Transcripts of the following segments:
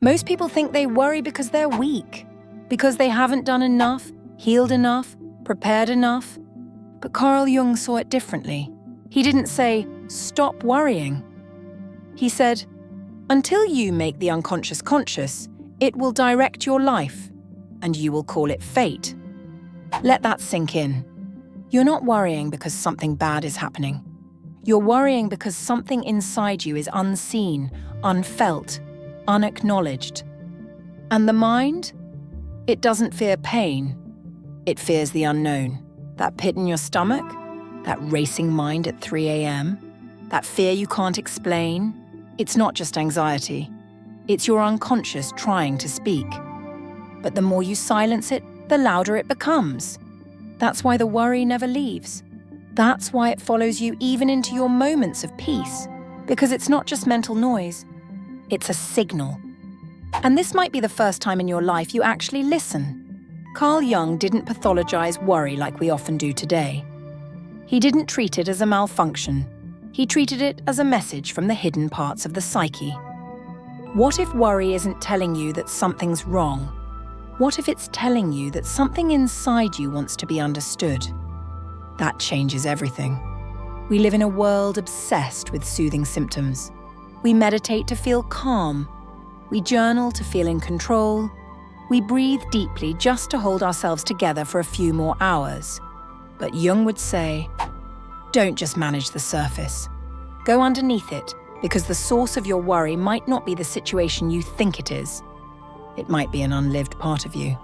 Most people think they worry because they're weak, because they haven't done enough, healed enough, prepared enough. But Carl Jung saw it differently. He didn't say, "Stop worrying." He said, "Until you make the unconscious conscious, it will direct your life, and you will call it fate." Let that sink in. You're not worrying because something bad is happening. You're worrying because something inside you is unseen, unfelt, unacknowledged. And the mind? It doesn't fear pain. It fears the unknown. That pit in your stomach, that racing mind at 3 a.m., that fear you can't explain, it's not just anxiety. It's your unconscious trying to speak. But the more you silence it, the louder it becomes. That's why the worry never leaves. That's why it follows you even into your moments of peace. Because it's not just mental noise, it's a signal. And this might be the first time in your life you actually listen. Carl Jung didn't pathologize worry like we often do today. He didn't treat it as a malfunction. He treated it as a message from the hidden parts of the psyche. What if worry isn't telling you that something's wrong? What if it's telling you that something inside you wants to be understood? That changes everything. We live in a world obsessed with soothing symptoms. We meditate to feel calm. We journal to feel in control. We breathe deeply just to hold ourselves together for a few more hours. But Jung would say, don't just manage the surface. Go underneath it, because the source of your worry might not be the situation you think it is. It might be an unlived part of you.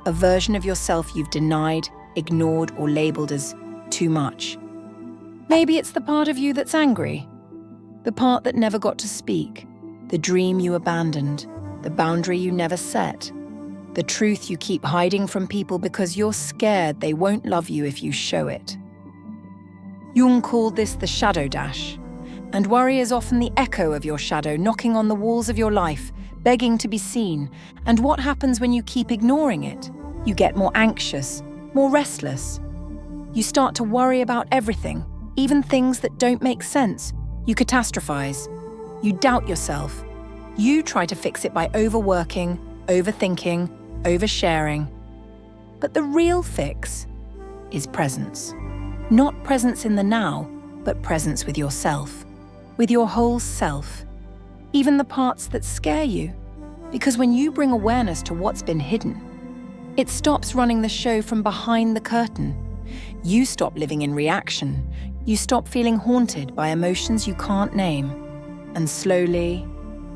A version of yourself you've denied, ignored, or labeled as too much. Maybe it's the part of you that's angry. The part that never got to speak. The dream you abandoned. The boundary you never set. The truth you keep hiding from people because you're scared they won't love you if you show it. Jung called this the shadow dash. And worry is often the echo of your shadow knocking on the walls of your life, begging to be seen. And what happens when you keep ignoring it? You get more anxious, more restless. You start to worry about everything, even things that don't make sense. You catastrophize. You doubt yourself. You try to fix it by overworking, overthinking, oversharing. But the real fix is presence. Not presence in the now, but presence with yourself. With your whole self. Even the parts that scare you. Because when you bring awareness to what's been hidden, it stops running the show from behind the curtain. You stop living in reaction. You stop feeling haunted by emotions you can't name. And slowly,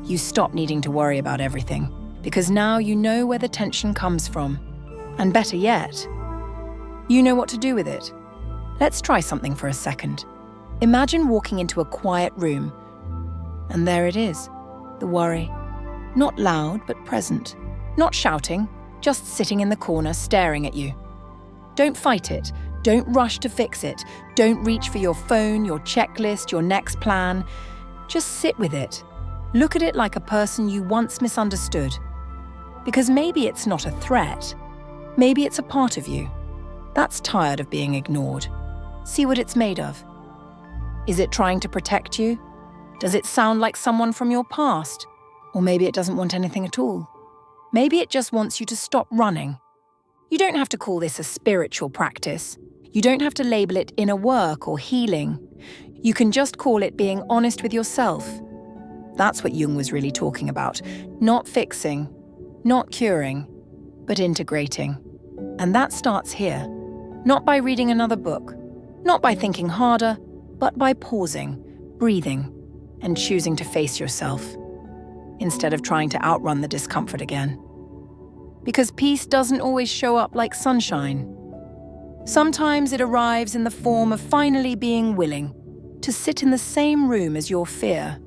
you stop needing to worry about everything. Because now you know where the tension comes from. And better yet, you know what to do with it. Let's try something for a second. Imagine walking into a quiet room. And there it is, the worry. Not loud, but present. Not shouting, just sitting in the corner staring at you. Don't fight it. Don't rush to fix it. Don't reach for your phone, your checklist, your next plan. Just sit with it. Look at it like a person you once misunderstood. Because maybe it's not a threat. Maybe it's a part of you that's tired of being ignored. See what it's made of. Is it trying to protect you? Does it sound like someone from your past? Or maybe it doesn't want anything at all. Maybe it just wants you to stop running. You don't have to call this a spiritual practice. You don't have to label it inner work or healing. You can just call it being honest with yourself. That's what Jung was really talking about. Not fixing, not curing, but integrating. And that starts here. Not by reading another book, not by thinking harder, but by pausing, breathing, and choosing to face yourself, instead of trying to outrun the discomfort again. Because peace doesn't always show up like sunshine. Sometimes it arrives in the form of finally being willing to sit in the same room as your fear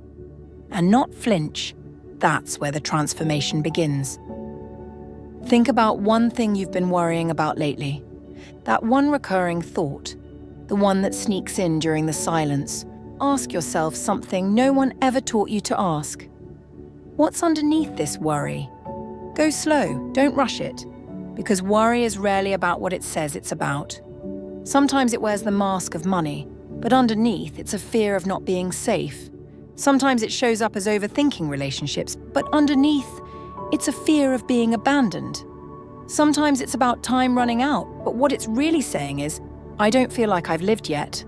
and not flinch. That's where the transformation begins. Think about one thing you've been worrying about lately. That one recurring thought, the one that sneaks in during the silence. Ask yourself something no one ever taught you to ask. What's underneath this worry? Go slow, don't rush it, because worry is rarely about what it says it's about. Sometimes it wears the mask of money, but underneath it's a fear of not being safe, Sometimes it shows up as overthinking relationships, but underneath, it's a fear of being abandoned. Sometimes it's about time running out, but what it's really saying is, I don't feel like I've lived yet.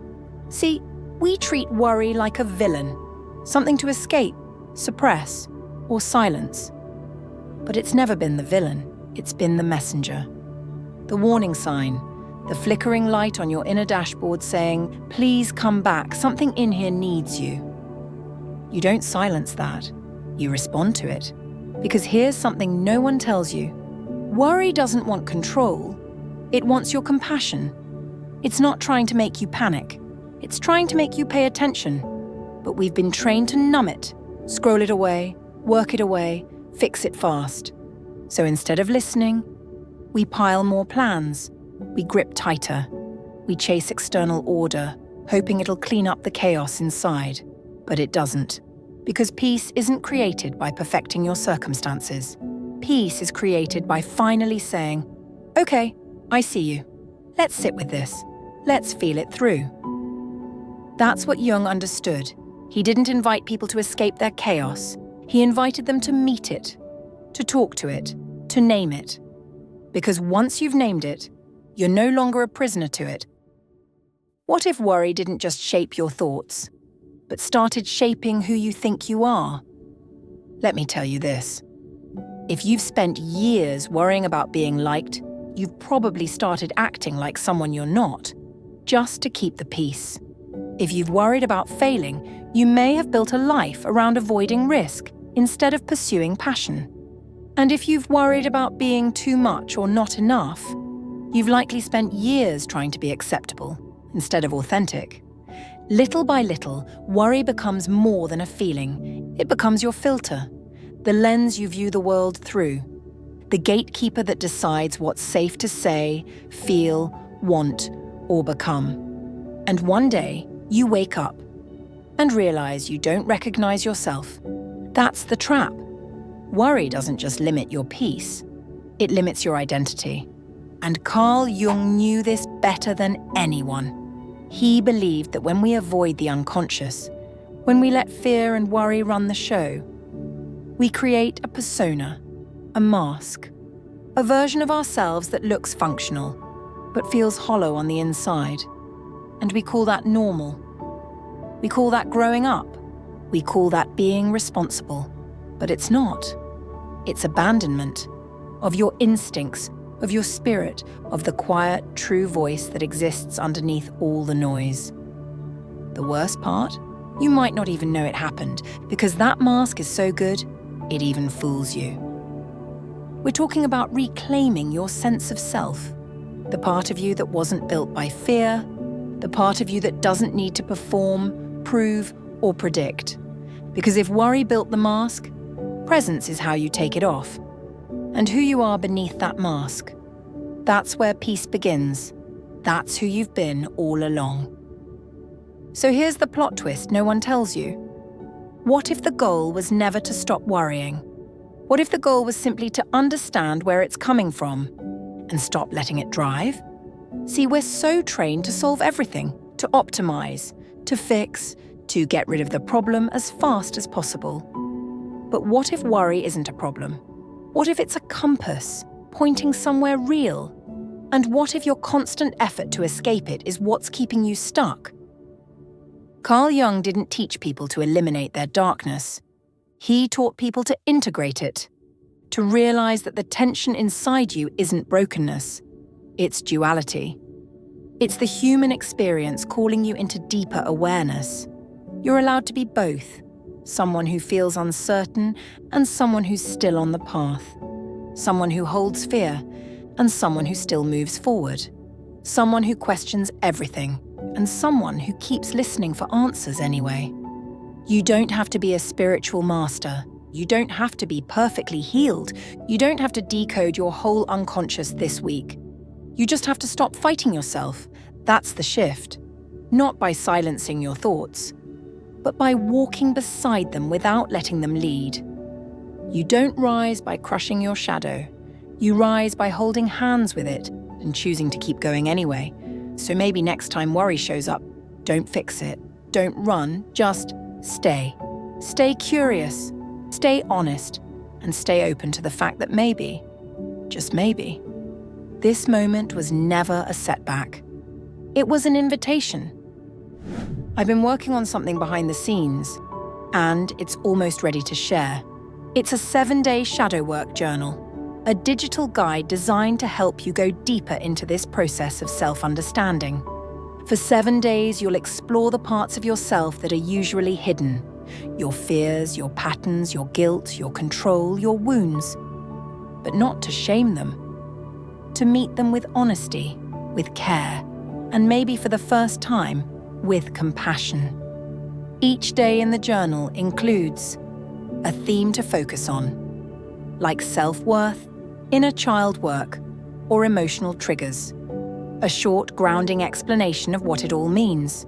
See, we treat worry like a villain, something to escape, suppress, or silence. But it's never been the villain, it's been the messenger. The warning sign, the flickering light on your inner dashboard saying, please come back, something in here needs you. You don't silence that, you respond to it. Because here's something no one tells you. Worry doesn't want control, it wants your compassion. It's not trying to make you panic, it's trying to make you pay attention. But we've been trained to numb it, scroll it away, work it away, fix it fast. So instead of listening, we pile more plans, we grip tighter, we chase external order, hoping it'll clean up the chaos inside. But it doesn't, because peace isn't created by perfecting your circumstances. Peace is created by finally saying, okay, I see you. Let's sit with this. Let's feel it through. That's what Jung understood. He didn't invite people to escape their chaos. He invited them to meet it, to talk to it, to name it. Because once you've named it, you're no longer a prisoner to it. What if worry didn't just shape your thoughts, but started shaping who you think you are? Let me tell you this. If you've spent years worrying about being liked, you've probably started acting like someone you're not, just to keep the peace. If you've worried about failing, you may have built a life around avoiding risk instead of pursuing passion. And if you've worried about being too much or not enough, you've likely spent years trying to be acceptable instead of authentic. Little by little, worry becomes more than a feeling. It becomes your filter, the lens you view the world through, the gatekeeper that decides what's safe to say, feel, want, or become. And one day, you wake up and realize you don't recognize yourself. That's the trap. Worry doesn't just limit your peace, it limits your identity. And Carl Jung knew this better than anyone. He believed that when we avoid the unconscious, when we let fear and worry run the show, we create a persona, a mask, a version of ourselves that looks functional, but feels hollow on the inside. And we call that normal. We call that growing up. We call that being responsible. But it's not. It's abandonment of your instincts, of your spirit, of the quiet, true voice that exists underneath all the noise. The worst part? You might not even know it happened, because that mask is so good, it even fools you. We're talking about reclaiming your sense of self, the part of you that wasn't built by fear, the part of you that doesn't need to perform, prove, or predict. Because if worry built the mask, presence is how you take it off. And who you are beneath that mask. That's where peace begins. That's who you've been all along. So here's the plot twist no one tells you. What if the goal was never to stop worrying? What if the goal was simply to understand where it's coming from and stop letting it drive? See, we're so trained to solve everything, to optimize, to fix, to get rid of the problem as fast as possible. But what if worry isn't a problem? What if it's a compass, pointing somewhere real? And what if your constant effort to escape it is what's keeping you stuck? Carl Jung didn't teach people to eliminate their darkness. He taught people to integrate it, to realize that the tension inside you isn't brokenness, it's duality. It's the human experience calling you into deeper awareness. You're allowed to be both, someone who feels uncertain and someone who's still on the path, someone who holds fear and someone who still moves forward, someone who questions everything and someone who keeps listening for answers anyway. You don't have to be a spiritual master. You don't have to be perfectly healed. You don't have to decode your whole unconscious this week. You just have to stop fighting yourself. That's the shift. Not by silencing your thoughts, but by walking beside them without letting them lead. You don't rise by crushing your shadow. You rise by holding hands with it and choosing to keep going anyway. So maybe next time worry shows up, don't fix it. Don't run, just stay. Stay curious, stay honest, and stay open to the fact that maybe, just maybe, this moment was never a setback. It was an invitation. I've been working on something behind the scenes, and it's almost ready to share. It's a 7-day shadow work journal, a digital guide designed to help you go deeper into this process of self-understanding. For 7 days, you'll explore the parts of yourself that are usually hidden. Your fears, your patterns, your guilt, your control, your wounds. But not to shame them. To meet them with honesty, with care, and maybe for the first time, with compassion. Each day in the journal includes a theme to focus on, like self-worth, inner child work, or emotional triggers. A short, grounding explanation of what it all means.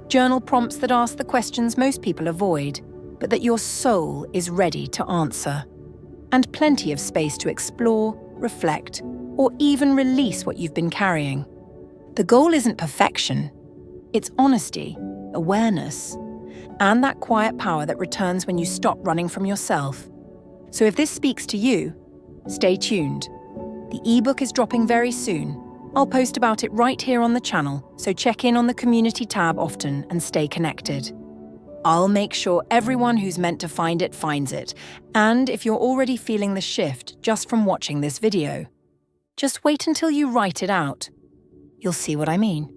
Journal prompts that ask the questions most people avoid, but that your soul is ready to answer. And plenty of space to explore, reflect, or even release what you've been carrying. The goal isn't perfection. It's honesty, awareness, and that quiet power that returns when you stop running from yourself. So if this speaks to you, stay tuned. The ebook is dropping very soon. I'll post about it right here on the channel, so check in on the community tab often and stay connected. I'll make sure everyone who's meant to find it finds it. And if you're already feeling the shift just from watching this video, just wait until you write it out. You'll see what I mean.